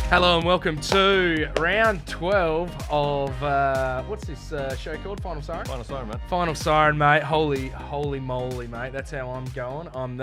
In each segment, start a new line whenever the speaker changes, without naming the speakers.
Hello and welcome to round 12 of, what's this show called? Final Siren?
Final Siren, mate.
Final Siren, mate. Holy moly, mate. That's how I'm going. I'm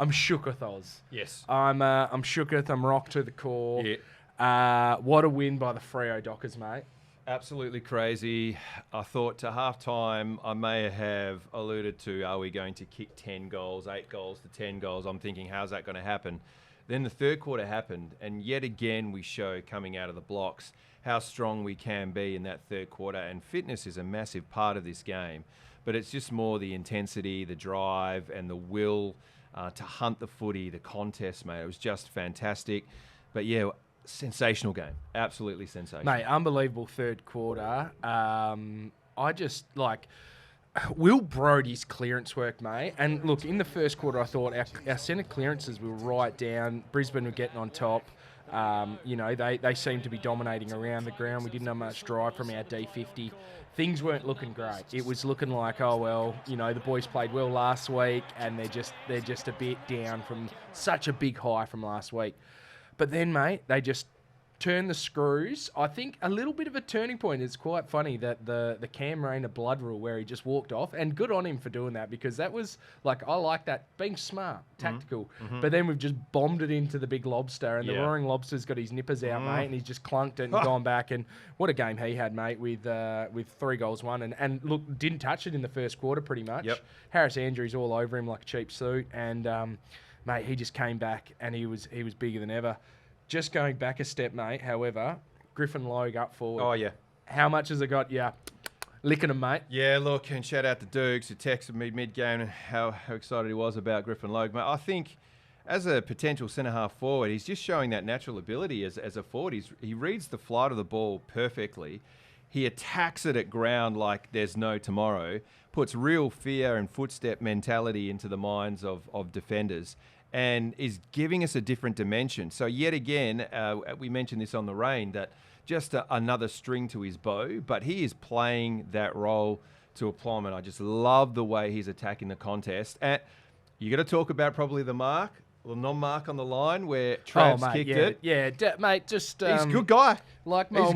shooketh, Oz.
Yes.
I'm shooketh. I'm rocked to the core.
Yeah.
What a win by the Freo Dockers, mate.
Absolutely crazy. I thought to half-time, I may have alluded to, are we going to kick 10 goals, 8 goals to 10 goals? I'm thinking, how's that going to happen? Then the third quarter happened, and yet again we show coming out of the blocks how strong we can be in that third quarter, and fitness is a massive part of this game. But it's just more the intensity, the drive, and the will to hunt the footy, the contest, mate. It was just fantastic. But yeah, sensational game. Absolutely sensational.
Mate, unbelievable third quarter. I just, Will Brody's clearance work, mate. And look, in the first quarter, I thought our centre clearances were right down. Brisbane were getting on top. They seemed to be dominating around the ground. We didn't have much drive from our D50. Things weren't looking great. It was looking like, the boys played well last week, and they're just a bit down from such a big high from last week. But then, mate, they just turned the screws. I think a little bit of a turning point. It's quite funny that the Cam Rayner blood rule where he just walked off, and good on him for doing that, because that was, I like that, being smart, tactical. Mm-hmm. But then we've just bombed it into the big lobster, and the Roaring Lobster's got his nippers out, mate, and he's just clunked it and gone back. And what a game he had, mate, with 3 goals won. And look, didn't touch it in the first quarter pretty much.
Yep.
Harris Andrews all over him like a cheap suit, and mate, he just came back and he was bigger than ever. Just going back a step, mate, however, Griffin Logue up forward.
Oh, yeah.
How much has it got? Yeah, licking him, mate.
Yeah, look, and shout out to Dukes, who texted me mid-game and how excited he was about Griffin Logue. Mate, I think as a potential centre-half forward, he's just showing that natural ability as a forward. He reads the flight of the ball perfectly. He attacks it at ground like there's no tomorrow, puts real fear and footstep mentality into the minds of defenders, and is giving us a different dimension. So yet again, we mentioned this on the rain, that just another string to his bow, but he is playing that role to a plummet. I just love the way he's attacking the contest. And you got to talk about probably the mark, or non-mark on the line where Travs kicked it.
Yeah, mate, just...
he's a good guy.
Like my old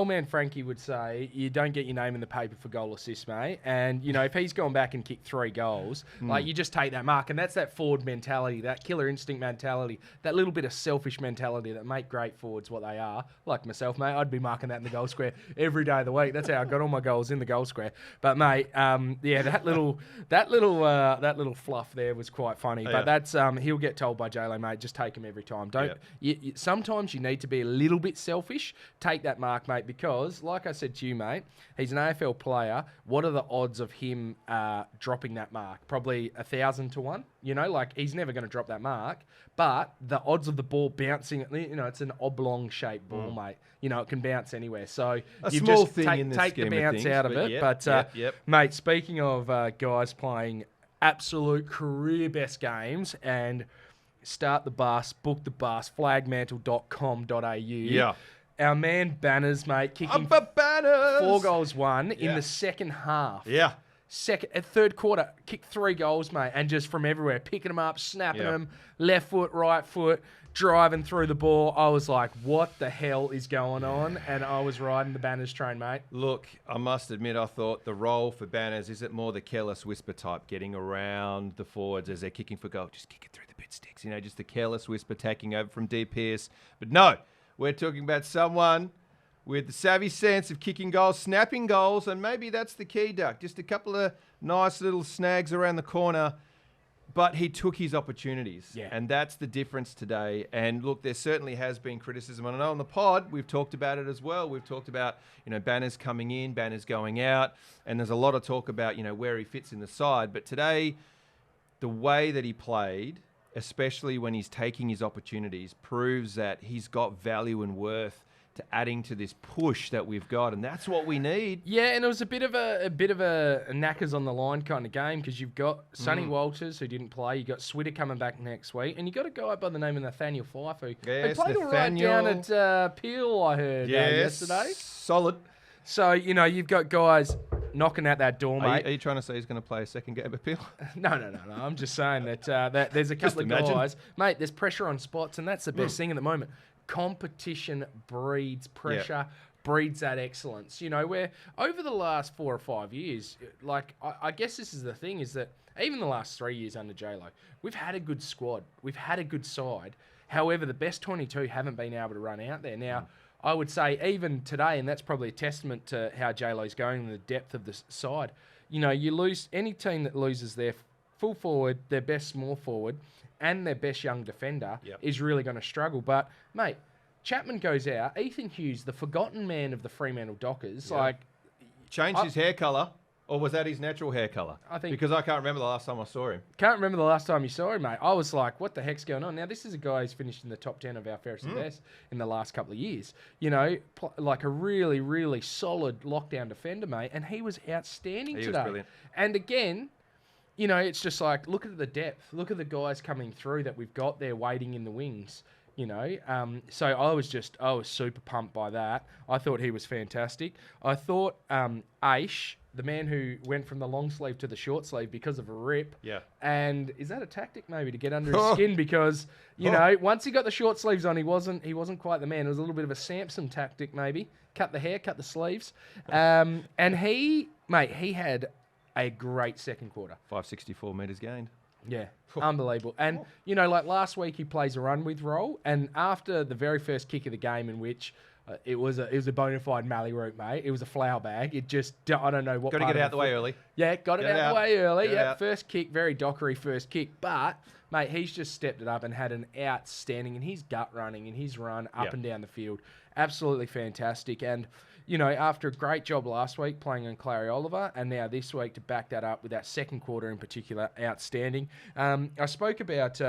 man Frankie would say, you don't get your name in the paper for goal assist, mate. And, if he's gone back and kicked 3 goals, you just take that mark. And that's that forward mentality, that killer instinct mentality, that little bit of selfish mentality that make great forwards what they are. Like myself, mate, I'd be marking that in the goal square every day of the week. That's how I got all my goals, in the goal square. But, mate, that little fluff there was quite funny. But that's he'll get told by J-Lo, mate, just take him every time. Sometimes you need to be a little bit selfish. Take that mark, mate, because, like I said to you, mate, he's an AFL player. What are the odds of him dropping that mark? Probably 1,000 to 1. He's never going to drop that mark. But the odds of the ball bouncing, it's an oblong-shaped ball, mate. It can bounce anywhere. So
you just take
the bounce out of it. Mate, speaking of guys playing absolute career best games, and start the bus, book the bus, flagmantle.com.au.
Yeah.
Our man Banners, mate, kicking 4 goals won in the second half.
Yeah.
Third quarter, kicked 3 goals, mate, and just from everywhere, picking them up, snapping them, left foot, right foot, driving through the ball. I was like, what the hell is going on? And I was riding the Banners train, mate.
Look, I must admit, I thought the role for Banners, is it more the careless whisper type, getting around the forwards as they're kicking for goal, just kick it through the bit sticks, just the careless whisper taking over from D. Pierce. But no, we're talking about someone with the savvy sense of kicking goals, snapping goals, and maybe that's the key, Duck. Just a couple of nice little snags around the corner, but he took his opportunities, and that's the difference today. And look, there certainly has been criticism. And I know on the pod, we've talked about it as well. We've talked about, Banners coming in, Banners going out, and there's a lot of talk about, where he fits in the side. But today, the way that he played, especially when he's taking his opportunities, proves that he's got value and worth to adding to this push that we've got, and that's what we need.
Yeah, and it was a bit of a knackers on the line kind of game, because you've got Sonny Walters, who didn't play. You got Switter coming back next week, and you got a guy by the name of Nathaniel Fife, who played all right down at Peel, I heard yesterday.
Solid.
So you've got guys knocking out that door, mate.
Are you trying to say he's going to play a second game at Peel?
No. I'm just saying that there's a couple of guys. Mate, there's pressure on spots, and that's the best thing at the moment. competition breeds pressure, breeds that excellence. You know, where over the last 4 or 5 years, like, I guess this is the thing, is that even the last 3 years under J-Lo, we've had a good squad. We've had a good side. However, the best 22 haven't been able to run out there. Now, I would say even today, and that's probably a testament to how J-Lo's going and the depth of the side, you know, you lose any team that loses their full forward, their best small forward, and their best young defender is really going to struggle. But, mate, Chapman goes out. Ethan Hughes, the forgotten man of the Fremantle Dockers,
changed his hair colour, or was that his natural hair colour?
I think,
because I can't remember the last time I saw him.
Can't remember the last time you saw him, mate. I was like, what the heck's going on? Now, this is a guy who's finished in the top 10 of our fairest and best in the last couple of years. You know, like a really, really solid lockdown defender, mate. And he was outstanding today.
Was brilliant.
And again, you know, it's just like, look at the depth. Look at the guys coming through that we've got there waiting in the wings. You know, so I was super pumped by that. I thought he was fantastic. I thought Aish, the man who went from the long sleeve to the short sleeve because of a rip.
Yeah.
And is that a tactic maybe to get under his skin? Because, you know, once he got the short sleeves on, he wasn't quite the man. It was a little bit of a Samson tactic maybe. Cut the hair, cut the sleeves. And he had a great second quarter.
564 metres gained.
Yeah, unbelievable. And, you know, like last week he plays a run with role, and after the very first kick of the game in which it was a bona fide Mallee route, mate. It was a flour bag. It just, I don't know what.
Got to get it out the way early.
Yeah, got it out the way early. Yeah, first kick, very Dockery first kick. But, mate, he's just stepped it up and had an outstanding, and his gut running and his run up and down the field. Absolutely fantastic. And, you know, after a great job last week playing on Clary Oliver, and now this week to back that up with that second quarter in particular, outstanding. I spoke about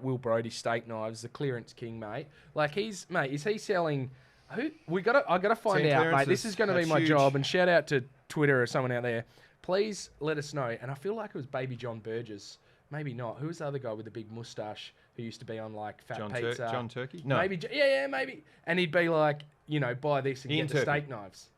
Will Brody's steak knives, the clearance king, mate. Like is he selling? I gotta find out, mate. This is going to be my job. And shout out to Twitter or someone out there. Please let us know. And I feel like it was Baby John Burgess. Maybe not. Who was the other guy with the big moustache who used to be on like Fat Pizza?
John Turkey? No.
Maybe. Yeah, maybe. And he'd be like, you know, buy this and get the steak knives.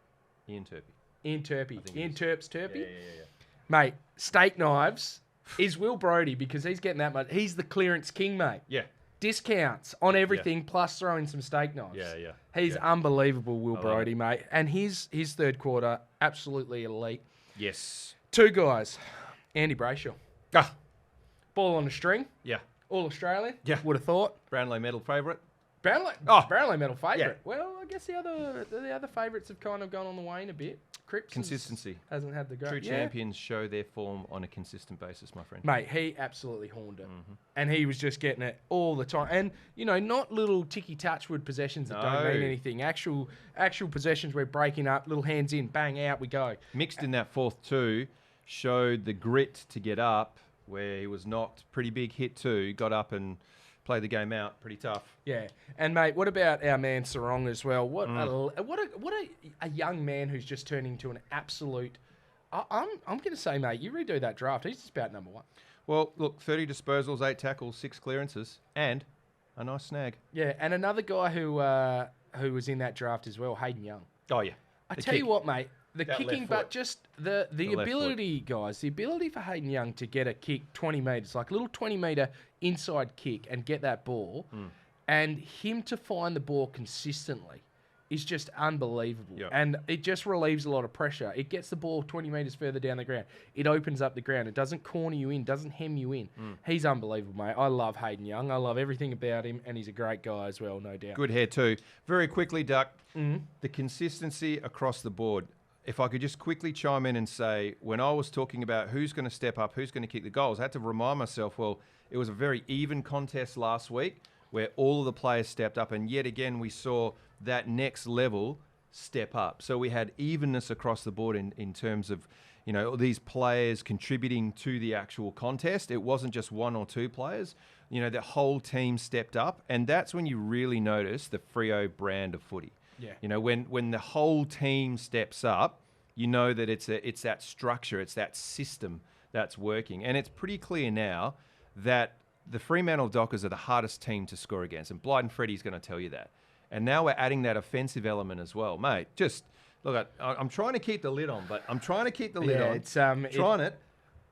Ian Turpie.
Ian Terps Turpie.
Yeah.
Mate, steak knives is Will Brody because he's getting that much. He's the clearance king, mate.
Yeah.
Discounts on everything plus throwing some steak knives.
Yeah.
He's unbelievable, Will Brody, mate. And his third quarter, absolutely elite.
Yes.
Two guys. Andy Brayshaw. Ball on a string.
Yeah.
All Australian.
Yeah.
Would have thought.
Brownlow medal favourite.
Brownlow medal favourite.
Yeah.
Well, I guess the other favourites have kind of gone on the wane a bit. Cripps
Consistency.
hasn't had the great.
True champions show their form on a consistent basis, my friend.
Mate, he absolutely horned it. And he was just getting it all the time. And, you know, not little ticky-touchwood possessions that don't mean anything. Actual possessions where breaking up, little hands in, bang, out we go.
Mixed in that fourth two, showed the grit to get up, where he was knocked. Pretty big hit too. Got up and played the game out. Pretty tough.
Yeah. And, mate, what about our man Sarong as well? What a young man who's just turning into an absolute... I'm going to say, mate, you redo that draft. He's just about number one.
Well, look, 30 disposals, 8 tackles, 6 clearances, and a nice snag.
Yeah, and another guy who was in that draft as well, Hayden Young.
Oh, yeah.
I tell you what, mate, the
That
kicking,
left
but
foot.
just the ability, guys, the ability for Hayden Young to get a kick 20 metres, like a little 20-metre inside kick and get that ball, and him to find the ball consistently is just unbelievable.
Yep.
And it just relieves a lot of pressure. It gets the ball 20 metres further down the ground. It opens up the ground. It doesn't corner you in, doesn't hem you in. He's unbelievable, mate. I love Hayden Young. I love everything about him, and he's a great guy as well, no doubt.
Good hair too. Very quickly, Duck, the consistency across the board. If I could just quickly chime in and say, when I was talking about who's going to step up, who's going to kick the goals, I had to remind myself, well, it was a very even contest last week where all of the players stepped up, and yet again we saw that next level step up. So we had evenness across the board in terms of, you know, these players contributing to the actual contest. It wasn't just one or two players. You know, the whole team stepped up, and that's when you really notice the Freo brand of footy.
Yeah.
You know, when the whole team steps up, you know that it's that structure, it's that system that's working. And it's pretty clear now that the Fremantle Dockers are the hardest team to score against, and Blyden Freddie's going to tell you that. And now we're adding that offensive element as well, mate. Just look, I'm trying to keep the lid on, but I'm trying to keep the lid on.
It's
trying it.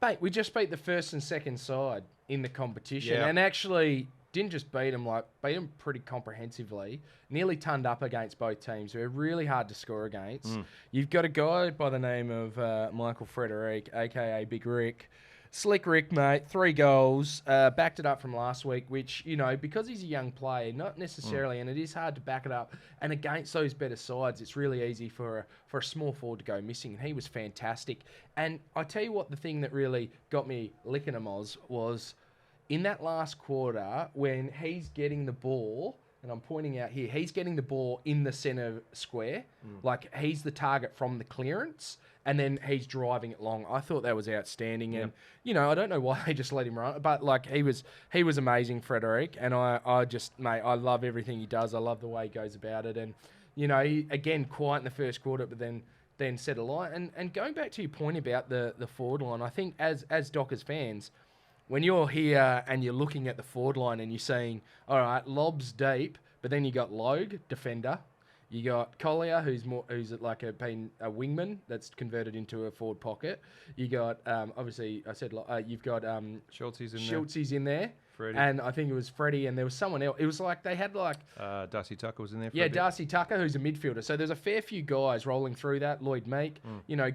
Mate, we just beat the first and second side in the competition, and actually didn't just beat them, beat them pretty comprehensively. Nearly turned up against both teams. They're really hard to score against. You've got a guy by the name of Michael Frederick, a.k.a. Big Rick. Slick Rick, mate, 3 goals, backed it up from last week, which, because he's a young player, not necessarily, and it is hard to back it up, and against those better sides, it's really easy for a small forward to go missing, and he was fantastic. And I tell you what, the thing that really got me licking him was in that last quarter when he's getting the ball, and I'm pointing out here, he's getting the ball in the centre square, like he's the target from the clearance, and then he's driving it long. I thought that was outstanding, and I don't know why they just let him run, but he was amazing, Frederick, and I just, mate, I love everything he does. I love the way he goes about it, and he, again, quiet in the first quarter, but then set a line. And going back to your point about the forward line, I think as Dockers fans, when you're here and you're looking at the forward line and you're saying, all right, Lob's deep, but then you got Logue, defender. You got Collier, who's been a wingman that's converted into a forward pocket. You got obviously I said you've got Schultze's in there.
Freddie.
And I think it was Freddie, and there was someone else. It was like they had
Darcy Tucker was in there. For a bit.
Darcy Tucker, who's a midfielder. So there's a fair few guys rolling through that. Lloyd Meek,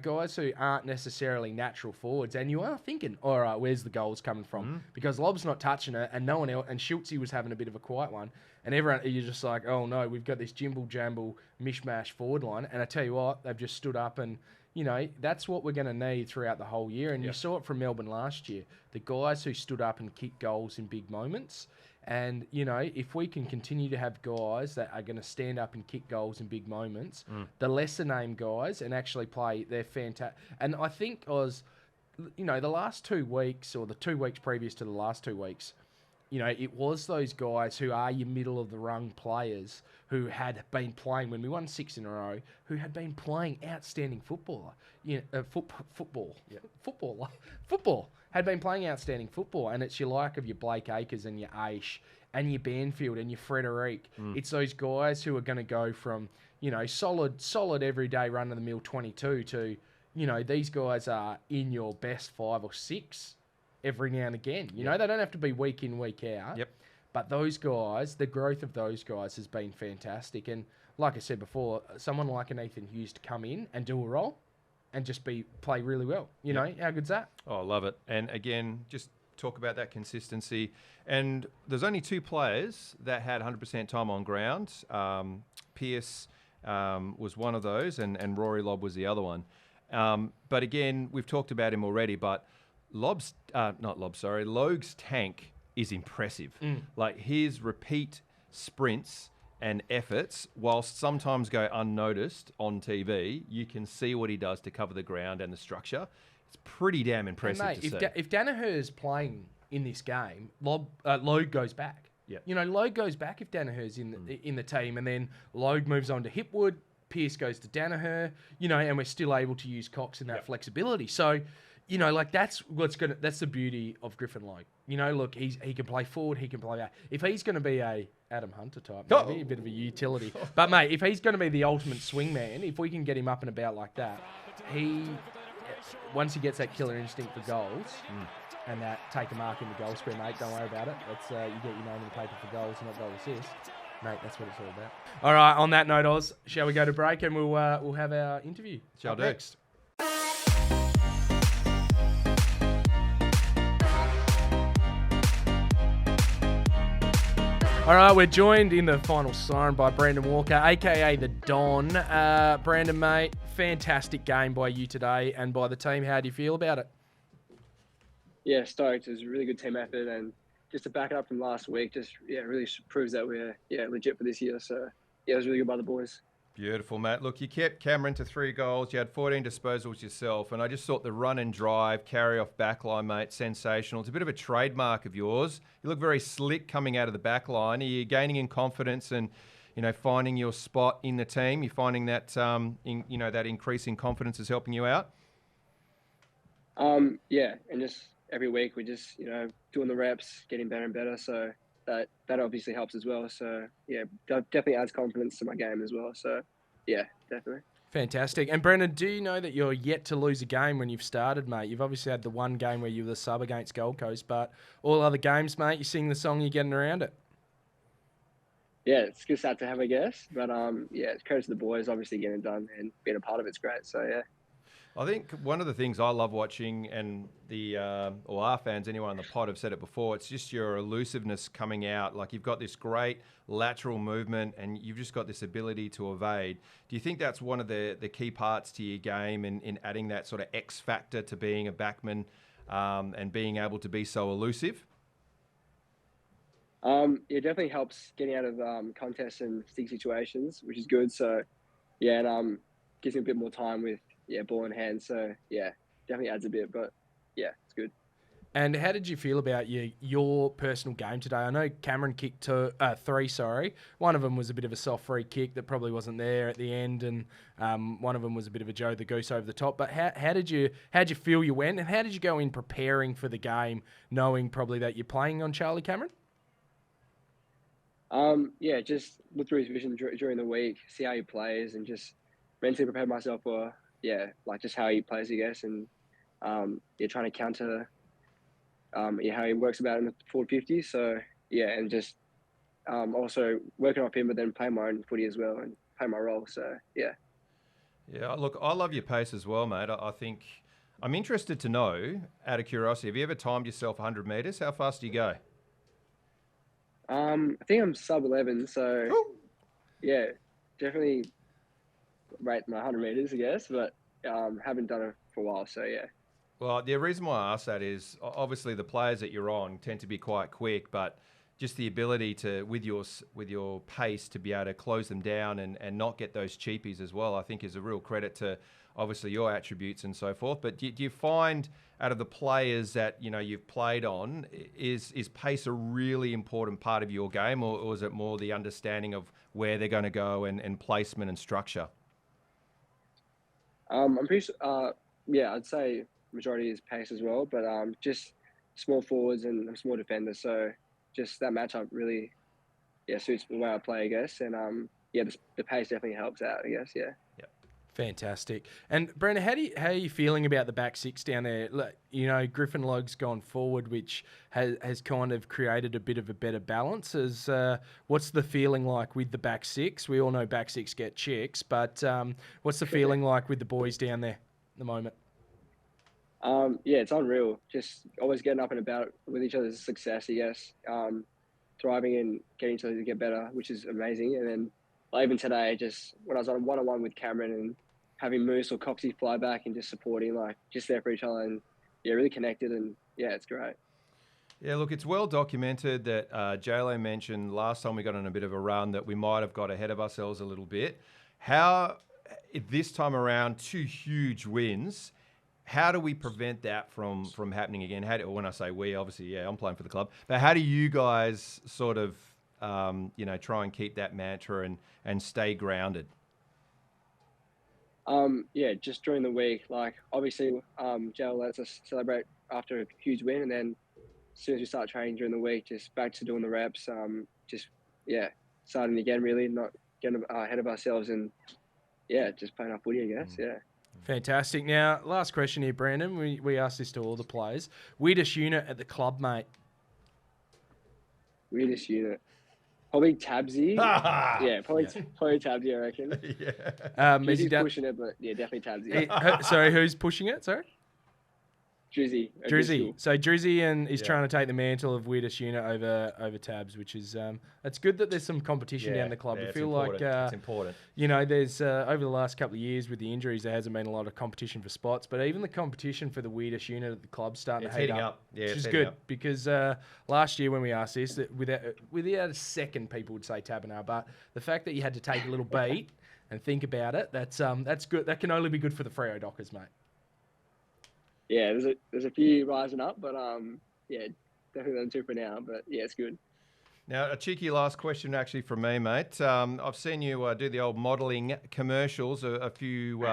guys who aren't necessarily natural forwards, and you are thinking, all right, where's the goals coming from? Because Lob's not touching it, and no one else. And Schultze was having a bit of a quiet one, and everyone, you're just like, oh no, we've got this jimble jamble mishmash forward line, and I tell you what, they've just stood up and. That's what we're going to need throughout the whole year. And you saw it from Melbourne last year. The guys who stood up and kicked goals in big moments. And, if we can continue to have guys that are going to stand up and kick goals in big moments, the lesser named guys and actually play, they're fantastic. And I think the last 2 weeks or the 2 weeks previous to the last 2 weeks, it was those guys who are your middle of the rung players who had been playing when we won 6 in a row, who had been playing outstanding football, had been playing outstanding football, and it's your Blake Acres and your Aish and your Banfield and your Frederick. It's those guys who are going to go from solid everyday run of the mill 22 to these guys are in your best 5 or 6. Every now and again. They don't have to be week in, week out.
Yep.
But those guys, the growth of those guys has been fantastic. And like I said before, someone like an Ethan Hughes to come in and do a role and just play really well. How good's that?
Oh, I love it. And again, just talk about that consistency. And there's only 2 players that had 100% time on ground. Pearce was one of those, and Rory Lobb was the other one. But again, we've talked about him already, but Logue's tank is impressive. Like his repeat sprints and efforts, whilst sometimes go unnoticed on TV, you can see what he does to cover the ground and the structure. It's pretty damn impressive to see.
If Danaher's playing in this game, Logue goes back.
Yeah.
Logue goes back if Danaher's in the team, and then Logue moves on to Hipwood, Pearce goes to Danaher, and we're still able to use Cox in that flexibility. So, that's the beauty of Griffin Logue. Look, he can play forward, he can play back. If he's going to be a Adam Hunter type, maybe a bit of a utility. But mate, if he's going to be the ultimate swingman, if we can get him up and about like that, once he gets that killer instinct for goals and that take a mark in the goal square, mate, don't worry about it. That's you get your name in the paper for goals and not goal assists. Mate, that's what it's all about. All right, on that note, Oz, shall we go to break and we'll have our interview?
Shall do.
Next. All right, we're joined in the final siren by Brandon Walker, a.k.a. the Don. Brandon, mate, fantastic game by you today and by the team. How do you feel about it?
Yeah, stoked. It was a really good team effort, and just to back it up from last week, really proves that we're legit for this year. So, it was really good by the boys.
Beautiful, Matt. Look, you kept Cameron to 3 goals. You had 14 disposals yourself. And I just thought the run and drive, carry off backline, mate, sensational. It's a bit of a trademark of yours. You look very slick coming out of the backline. Are you gaining in confidence and, finding your spot in the team? You're finding that, that increase in confidence is helping you out?
Yeah. And just every week we're just, doing the reps, getting better and better. So that obviously helps as well. So, yeah, definitely adds confidence to my game as well. So, yeah, definitely.
Fantastic. And Brendan, do you know that you're yet to lose a game when you've started, mate? You've obviously had the one game where you were the sub against Gold Coast, but all other games, mate, you sing the song, you're getting around it.
Yeah, it's a good start to have, I guess. But yeah, it's credit to the boys, obviously getting it done and being a part of it's great. So yeah.
I think one of the things I love watching, and or our fans, anyone on the pod have said it before, it's just your elusiveness coming out. Like you've got this great lateral movement and you've just got this ability to evade. Do you think that's one of the key parts to your game in adding that sort of X factor to being a backman and being able to be so elusive?
It definitely helps getting out of contests and stick situations, which is good. So yeah, and gives me a bit more time with ball in hand. So yeah, definitely adds a bit, but yeah, it's good.
And how did you feel about your personal game today? I know Cameron kicked three. Sorry, one of them was a bit of a soft free kick that probably wasn't there at the end, and one of them was a bit of a Joe the Goose over the top. But how did you feel you went, and how did you go in preparing for the game, knowing probably that you're playing on Charlie Cameron?
Yeah, just look through his vision during the week, see how he plays, and just mentally prepare myself for like just how he plays, I guess, and trying to counter how he works about in the forward 50. So yeah, and just also working off him, but then playing my own footy as well and play my role. So yeah.
Yeah, look, I love your pace as well, mate. I think I'm interested to know, out of curiosity, have you ever timed yourself 100 metres? How fast do you go?
I think I'm sub 11, so
Ooh.
yeah, definitely rate my 100 meters, I guess, but haven't done it for a while, so yeah.
Well, the reason why I ask that is obviously the players that you're on tend to be quite quick, but just the ability to, with your pace, to be able to close them down and not get those cheapies as well, I think is a real credit to obviously your attributes and so forth. But do you find out of the players that you've played on, is pace a really important part of your game, or is it more the understanding of where they're going to go and placement and structure?
I'm pretty yeah, I'd say majority is pace as well, but just small forwards and I'm small defender, so just that matchup really suits the way I play, I guess, and the pace definitely helps out, I guess. Yeah.
Fantastic. And Brendan, how are you feeling about the back six down there? Griffin Logue's gone forward, which has kind of created a bit of a better balance. What's the feeling like with the back six? We all know back six get chicks, but what's the feeling like with the boys down there at the moment?
Yeah, it's unreal. Just always getting up and about with each other's success, I guess. Thriving and getting each other to get better, which is amazing. And then even today, just when I was on one-on-one with Cameron and having Moose or Coxie fly back and just supporting, like just there for each other, and really connected, and it's great.
Yeah, look, it's well documented that JLo mentioned last time we got on a bit of a run that we might have got ahead of ourselves a little bit. How, this time around, 2 huge wins, how do we prevent that from happening again? When I say we, obviously, I'm playing for the club, but how do you guys sort of, try and keep that mantra and stay grounded?
Just during the week, like obviously, Joe lets us celebrate after a huge win, and then as soon as we start training during the week, just back to doing the reps, starting again, really not getting ahead of ourselves, and just playing our footy, I guess. Yeah.
Fantastic. Now, last question here, Brandon. We asked this to all the players. Weirdest unit at the club, mate?
Weirdest unit. Probably Tabsy. Probably Tabsy, I reckon. He's pushing it, but definitely Tabsy.
Sorry, who's pushing it? Sorry?
Drizzy.
So Drizzy is trying to take the mantle of weirdest unit over Tabs, which is it's good that there's some competition down the club. I feel like
it's important.
There's over the last couple of years with the injuries, there hasn't been a lot of competition for spots, but even the competition for the weirdest unit at the club starting to heat up.
Yeah,
which is good because last year when we asked this, that without a second, people would say Tabernar, but the fact that you had to take a little beat and think about it, that's good. That can only be good for the Freo Dockers, mate.
Yeah, there's a few rising up, but definitely them 2 for now. But it's good.
Now, a cheeky last question actually from me, mate. I've seen you do the old modelling commercials, a few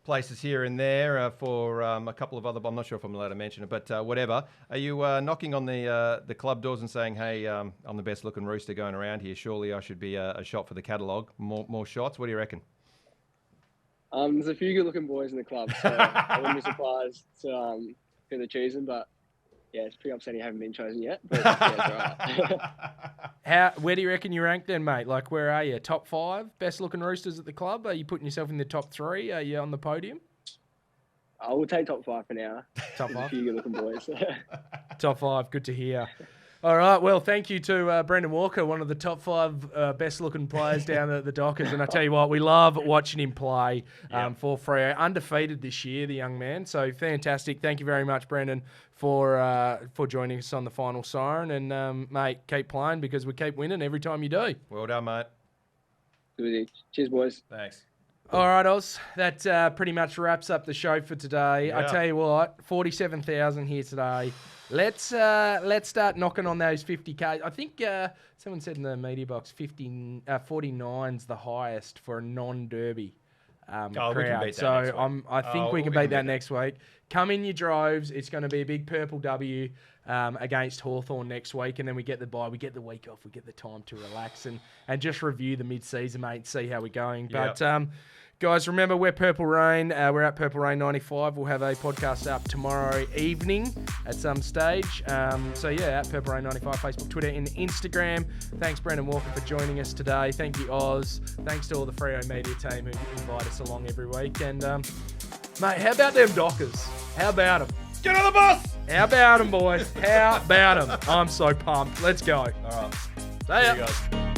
places here and there for a couple of other. I'm not sure if I'm allowed to mention it, but whatever. Are you knocking on the club doors and saying, "Hey, I'm the best looking rooster going around here. Surely I should be a shot for the catalogue. More shots. What do you reckon?"
There's a few good-looking boys in the club, so I wouldn't be surprised to who they're choosing. But yeah, it's pretty upsetting you haven't been chosen yet. But yeah, it's all right.
Where do you reckon you rank then, mate? Like, where are you? Top 5 best-looking Roosters at the club? Are you putting yourself in the top 3? Are you on the podium?
I will take top 5 for now.
Top
There's a
5.
few good-looking boys.
Top 5. Good to hear. All right. Well, thank you to Brendan Walker, one of the top 5 best-looking players down at the Dockers. And I tell you what, we love watching him play for Freo. Undefeated this year, the young man. So fantastic. Thank you very much, Brendan, for joining us on the final Siren. And, mate, keep playing because we keep winning every time you do.
Well done, mate.
Cheers, boys.
Thanks.
All right, Oz. That pretty much wraps up the show for today.
Yeah.
I tell you what, 47,000 here today. Let's start knocking on those 50K. I think someone said in the media box 49's the highest for a non-derby
we can
crowd.
beat that next
So
week.
I think we can beat that next week. Come in your droves. It's going to be a big purple W against Hawthorn next week, and then we get the bye. We get the week off. We get the time to relax and just review the mid-season, mate, and see how we're going.
Yep.
But guys, remember, we're Purple Rain. We're at Purple Rain 95. We'll have a podcast up tomorrow evening at some stage. So, yeah, at Purple Rain 95, Facebook, Twitter, and Instagram. Thanks, Brendan Walker, for joining us today. Thank you, Oz. Thanks to all the Freo media team who invite us along every week. And, mate, how about them Dockers? How about them?
Get on the bus!
How about them, boys? How about them? I'm so pumped. Let's go.
All right.
See ya.
See you guys.